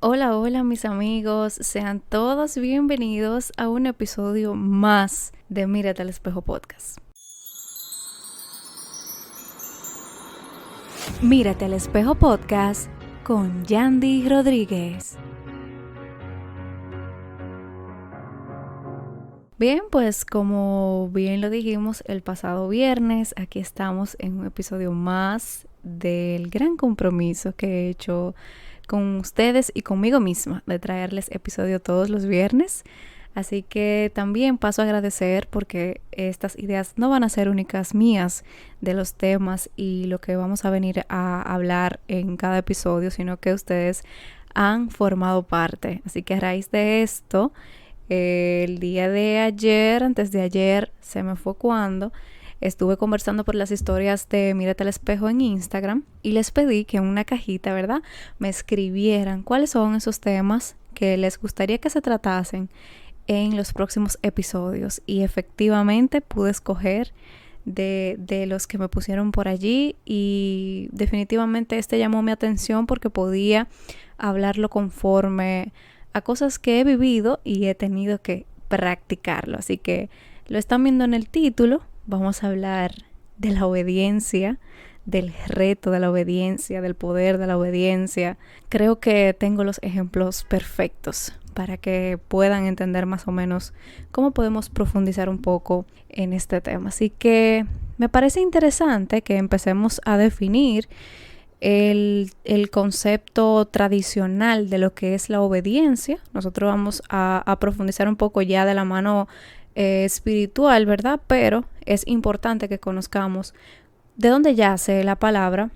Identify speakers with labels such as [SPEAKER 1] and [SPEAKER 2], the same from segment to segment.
[SPEAKER 1] Hola, hola mis amigos, sean todos bienvenidos a un episodio más de Mírate al Espejo Podcast. Mírate al Espejo Podcast con Yandy Rodríguez. Bien, pues como bien lo dijimos el pasado viernes, aquí estamos en un episodio más del gran compromiso que he hecho con ustedes y conmigo misma de traerles episodio todos los viernes. Así que también paso a agradecer porque estas ideas no van a ser únicas mías de los temas y lo que vamos a venir a hablar en cada episodio, sino que ustedes han formado parte. Así que a raíz de esto, el día de ayer, antes de ayer, se me fue cuando estuve conversando por las historias de Mírate al Espejo en Instagram y les pedí que en una cajita, ¿verdad?, me escribieran cuáles son esos temas que les gustaría que se tratasen en los próximos episodios. Y efectivamente pude escoger de los que me pusieron por allí y definitivamente este llamó mi atención porque podía hablarlo conforme a cosas que he vivido y he tenido que practicarlo. Así que lo están viendo en el título. Vamos a hablar de la obediencia, del reto de la obediencia, del poder de la obediencia. Creo que tengo los ejemplos perfectos para que puedan entender más o menos cómo podemos profundizar un poco en este tema. Así que me parece interesante que empecemos a definir el concepto tradicional de lo que es la obediencia. Nosotros vamos a profundizar un poco ya de la mano espiritual, ¿verdad? Pero es importante que conozcamos de dónde yace la palabra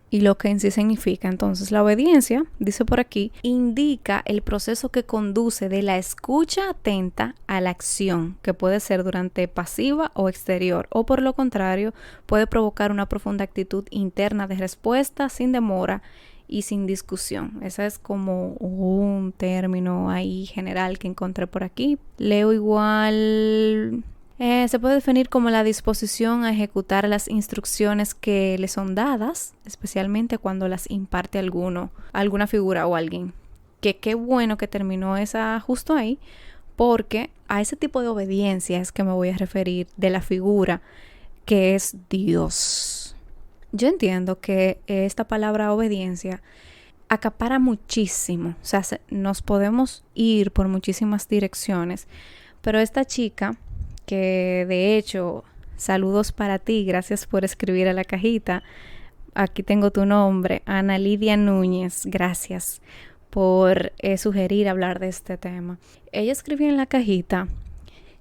[SPEAKER 1] y lo que en sí significa. Entonces, la obediencia, dice por aquí, indica el proceso que conduce de la escucha atenta a la acción, que puede ser durante pasiva o exterior, o por lo contrario, puede provocar una profunda actitud interna de respuesta sin demora y sin discusión. Ese es como un término ahí general que encontré por aquí. Leo igual. Se puede definir como la disposición a ejecutar las instrucciones que le son dadas, especialmente cuando las imparte alguna figura o alguien. Que qué bueno que terminó esa justo ahí, porque a ese tipo de obediencia es que me voy a referir, de la figura que es Dios. Yo entiendo que esta palabra obediencia acapara muchísimo, o sea, nos podemos ir por muchísimas direcciones, pero esta chica, que de hecho, saludos para ti, gracias por escribir a la cajita, aquí tengo tu nombre, Ana Lidia Núñez, gracias por sugerir hablar de este tema. Ella escribió en la cajita,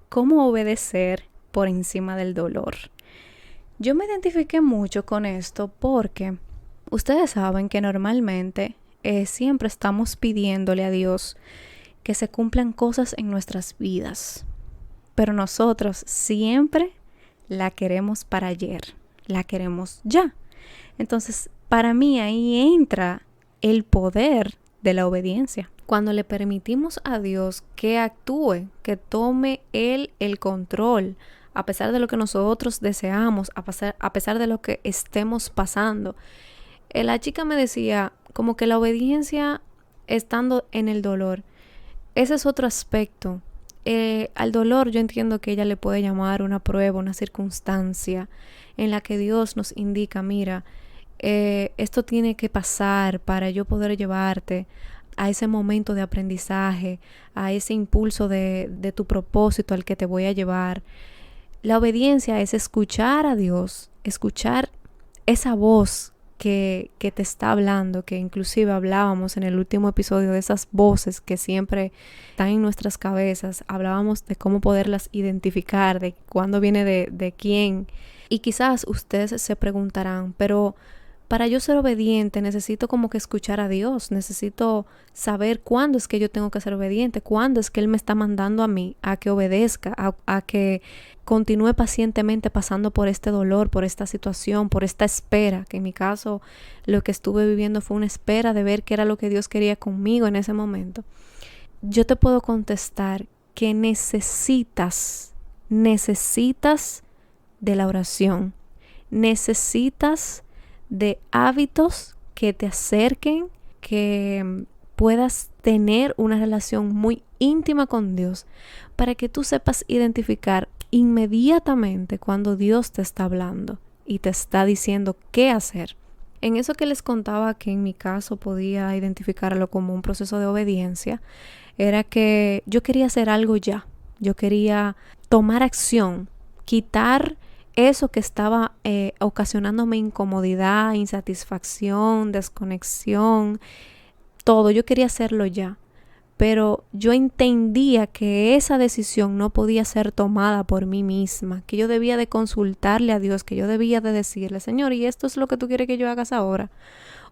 [SPEAKER 1] ¿cómo obedecer por encima del dolor? Yo me identifiqué mucho con esto porque ustedes saben que normalmente siempre estamos pidiéndole a Dios que se cumplan cosas en nuestras vidas. Pero nosotros siempre la queremos para ayer, la queremos ya. Entonces, para mí ahí entra el poder de la obediencia. Cuando le permitimos a Dios que actúe, que tome Él el control, a pesar de lo que nosotros deseamos, a pesar de lo que estemos pasando. La chica me decía como que la obediencia estando en el dolor, ese es otro aspecto. Al dolor yo entiendo que ella le puede llamar una prueba, una circunstancia en la que Dios nos indica, mira, esto tiene que pasar para yo poder llevarte a ese momento de aprendizaje, a ese impulso de tu propósito al que te voy a llevar. La obediencia es escuchar a Dios, escuchar esa voz que te está hablando, que inclusive hablábamos en el último episodio de esas voces que siempre están en nuestras cabezas. Hablábamos de cómo poderlas identificar, de cuándo viene de quién. Y quizás ustedes se preguntarán, pero para yo ser obediente necesito como que escuchar a Dios, necesito saber cuándo es que yo tengo que ser obediente, cuándo es que Él me está mandando a mí a que obedezca, a que continúe pacientemente pasando por este dolor, por esta situación, por esta espera, que en mi caso lo que estuve viviendo fue una espera de ver qué era lo que Dios quería conmigo en ese momento. Yo te puedo contestar que necesitas de la oración, necesitas de hábitos que te acerquen, que puedas tener una relación muy íntima con Dios, para que tú sepas identificar inmediatamente cuando Dios te está hablando y te está diciendo qué hacer. En eso que les contaba, que en mi caso podía identificarlo como un proceso de obediencia, era que yo quería hacer algo ya. Yo quería tomar acción, quitar eso que estaba ocasionándome incomodidad, insatisfacción, desconexión, todo. Yo quería hacerlo ya. Pero yo entendía que esa decisión no podía ser tomada por mí misma, que yo debía de consultarle a Dios, que yo debía de decirle, Señor, ¿y esto es lo que tú quieres que yo hagas ahora?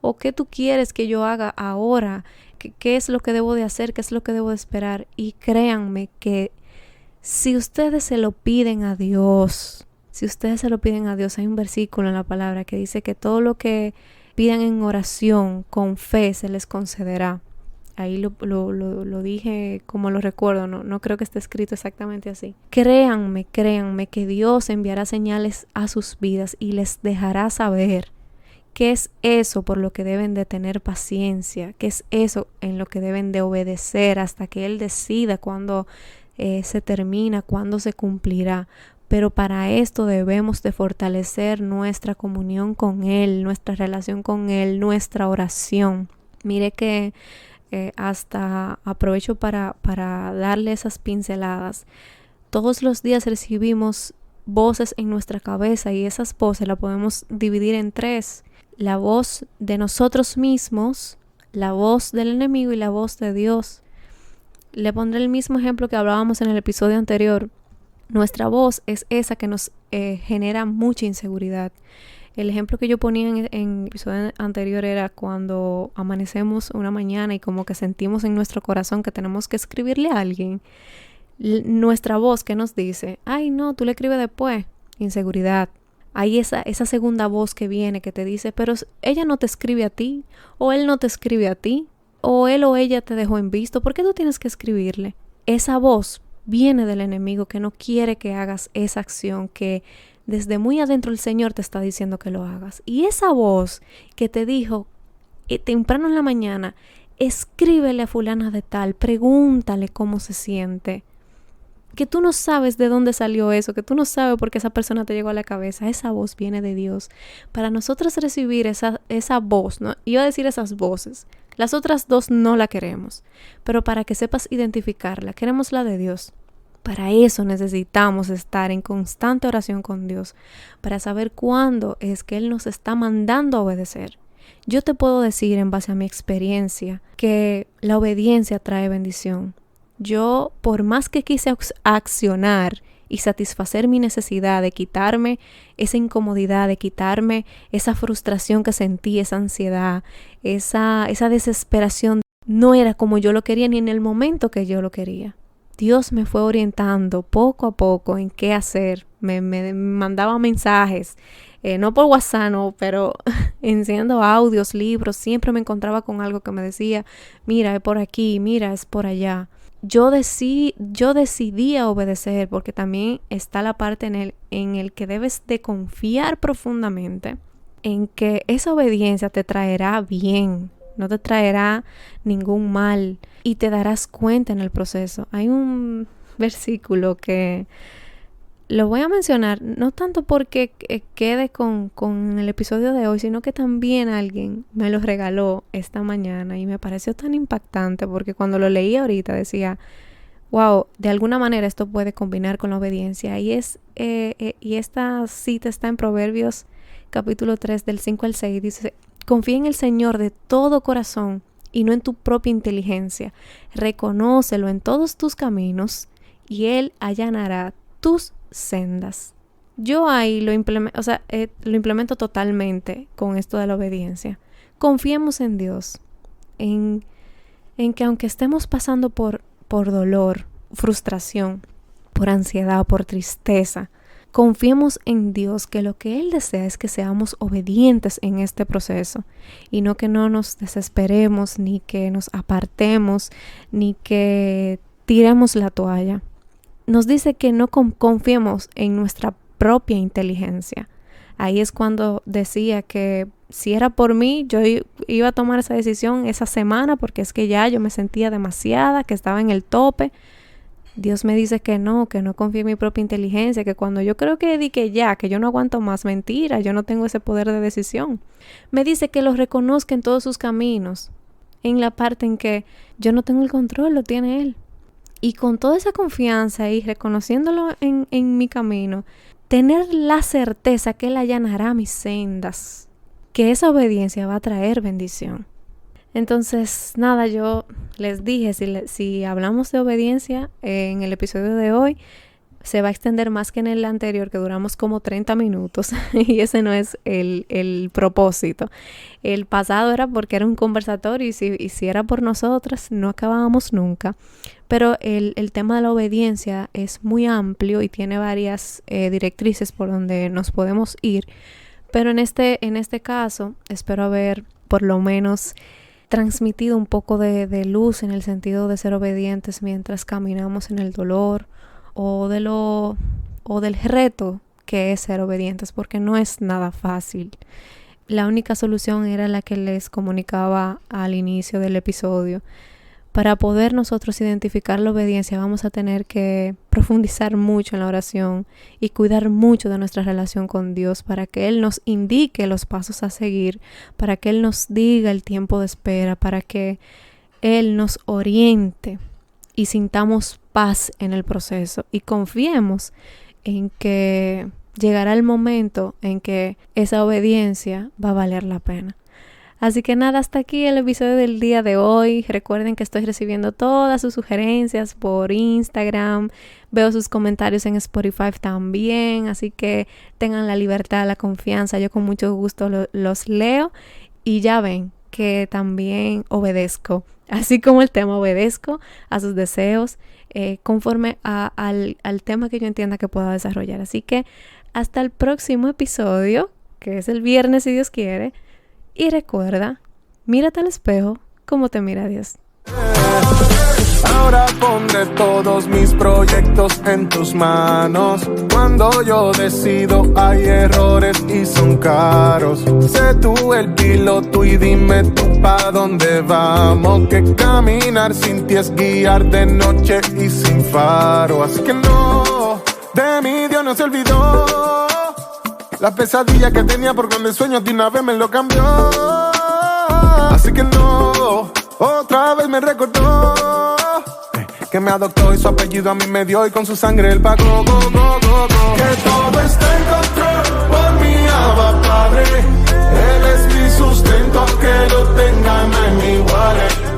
[SPEAKER 1] ¿O qué tú quieres que yo haga ahora? ¿Qué es lo que debo de hacer? ¿Qué es lo que debo de esperar? Y créanme que si ustedes se lo piden a Dios, hay un versículo en la palabra que dice que todo lo que pidan en oración con fe se les concederá. Ahí lo dije como lo recuerdo, no creo que esté escrito exactamente así. Créanme que Dios enviará señales a sus vidas y les dejará saber qué es eso por lo que deben de tener paciencia, qué es eso en lo que deben de obedecer hasta que Él decida cuándo se termina, cuándo se cumplirá. Pero para esto debemos de fortalecer nuestra comunión con Él, nuestra relación con Él, nuestra oración. Mire que hasta aprovecho para darle esas pinceladas. Todos los días recibimos voces en nuestra cabeza y esas voces las podemos dividir en tres. La voz de nosotros mismos, la voz del enemigo y la voz de Dios. Le pondré el mismo ejemplo que hablábamos en el episodio anterior. Nuestra voz es esa que nos genera mucha inseguridad. El ejemplo que yo ponía en el episodio anterior era cuando amanecemos una mañana y como que sentimos en nuestro corazón que tenemos que escribirle a alguien. Nuestra voz que nos dice, ay no, tú le escribes después. Inseguridad. Hay esa segunda voz que viene que te dice, pero ella no te escribe a ti, o él no te escribe a ti, o él o ella te dejó en visto, ¿por qué tú tienes que escribirle? Esa voz viene del enemigo que no quiere que hagas esa acción, que desde muy adentro el Señor te está diciendo que lo hagas. Y esa voz que te dijo temprano en la mañana, escríbele a fulana de tal, pregúntale cómo se siente, que tú no sabes de dónde salió eso, que tú no sabes por qué esa persona te llegó a la cabeza. Esa voz viene de Dios. Para nosotros recibir esa voz, ¿no? Iba a decir esas voces. Las otras dos no la queremos, pero para que sepas identificarla, queremos la de Dios. Para eso necesitamos estar en constante oración con Dios, para saber cuándo es que Él nos está mandando a obedecer. Yo te puedo decir en base a mi experiencia que la obediencia trae bendición. Yo, por más que quise accionar y satisfacer mi necesidad de quitarme esa incomodidad, de quitarme esa frustración que sentí, esa ansiedad, esa desesperación, no era como yo lo quería ni en el momento que yo lo quería. Dios me fue orientando poco a poco en qué hacer. Me mandaba mensajes, no por WhatsApp, no, pero enciendo audios, libros. Siempre me encontraba con algo que me decía, mira, es por aquí, mira, es por allá. Yo decidí a obedecer, porque también está la parte en el que debes de confiar profundamente en que esa obediencia te traerá bien. No te traerá ningún mal y te darás cuenta en el proceso. Hay un versículo que lo voy a mencionar, no tanto porque quede con el episodio de hoy, sino que también alguien me lo regaló esta mañana y me pareció tan impactante porque cuando lo leí ahorita decía, wow, de alguna manera esto puede combinar con la obediencia. Y esta cita está en Proverbios capítulo 3 del 5 al 6. Dice, confía en el Señor de todo corazón y no en tu propia inteligencia. Reconócelo en todos tus caminos y Él allanará tus sendas. Yo ahí lo implemento totalmente con esto de la obediencia. Confiemos en Dios, en que aunque estemos pasando por dolor, frustración, por ansiedad, por tristeza, confiemos en Dios, que lo que Él desea es que seamos obedientes en este proceso y no que no nos desesperemos, ni que nos apartemos, ni que tiremos la toalla. Nos dice que no confiemos en nuestra propia inteligencia. Ahí es cuando decía que si era por mí, yo iba a tomar esa decisión esa semana, porque es que ya yo me sentía demasiada, que estaba en el tope. Dios me dice que no confíe en mi propia inteligencia, que cuando yo creo que di que ya, que yo no aguanto más, mentira, yo no tengo ese poder de decisión. Me dice que lo reconozca en todos sus caminos, en la parte en que yo no tengo el control, lo tiene Él. Y con toda esa confianza y reconociéndolo en mi camino, tener la certeza que Él allanará mis sendas, que esa obediencia va a traer bendición. Entonces, nada, yo les dije, si hablamos de obediencia en el episodio de hoy, se va a extender más que en el anterior, que duramos como 30 minutos, y ese no es el propósito. El pasado era porque era un conversatorio, y si era por nosotras, no acabábamos nunca. Pero el tema de la obediencia es muy amplio y tiene varias directrices por donde nos podemos ir. Pero en este caso, espero haber por lo menos transmitido un poco de luz en el sentido de ser obedientes mientras caminamos en el dolor o del reto que es ser obedientes, porque no es nada fácil. La única solución era la que les comunicaba al inicio del episodio. Para poder nosotros identificar la obediencia, vamos a tener que profundizar mucho en la oración y cuidar mucho de nuestra relación con Dios, para que Él nos indique los pasos a seguir, para que Él nos diga el tiempo de espera, para que Él nos oriente y sintamos paz en el proceso y confiemos en que llegará el momento en que esa obediencia va a valer la pena. Así que nada, hasta aquí el episodio del día de hoy. Recuerden que estoy recibiendo todas sus sugerencias por Instagram. Veo sus comentarios en Spotify también. Así que tengan la libertad, la confianza. Yo con mucho gusto los leo. Y ya ven que también obedezco. Así como el tema, obedezco a sus deseos conforme al tema que yo entienda que pueda desarrollar. Así que hasta el próximo episodio, que es el viernes si Dios quiere. Y recuerda, mírate al espejo como te mira Dios.
[SPEAKER 2] Ahora pondré todos mis proyectos en tus manos. Cuando yo decido hay errores y son caros. Sé tú el piloto y dime tú pa' dónde vamos. Que caminar sin ti es guiar de noche y sin faro. Así que no, de mí Dios no se olvidó. La pesadilla que tenía por con el sueño de una vez me lo cambió. Así que no, otra vez me recordó que me adoptó y su apellido a mí me dio y con su sangre él pagó. Que todo está en control por mi Abba Padre. Él es mi sustento, que lo tengan en mi wallet.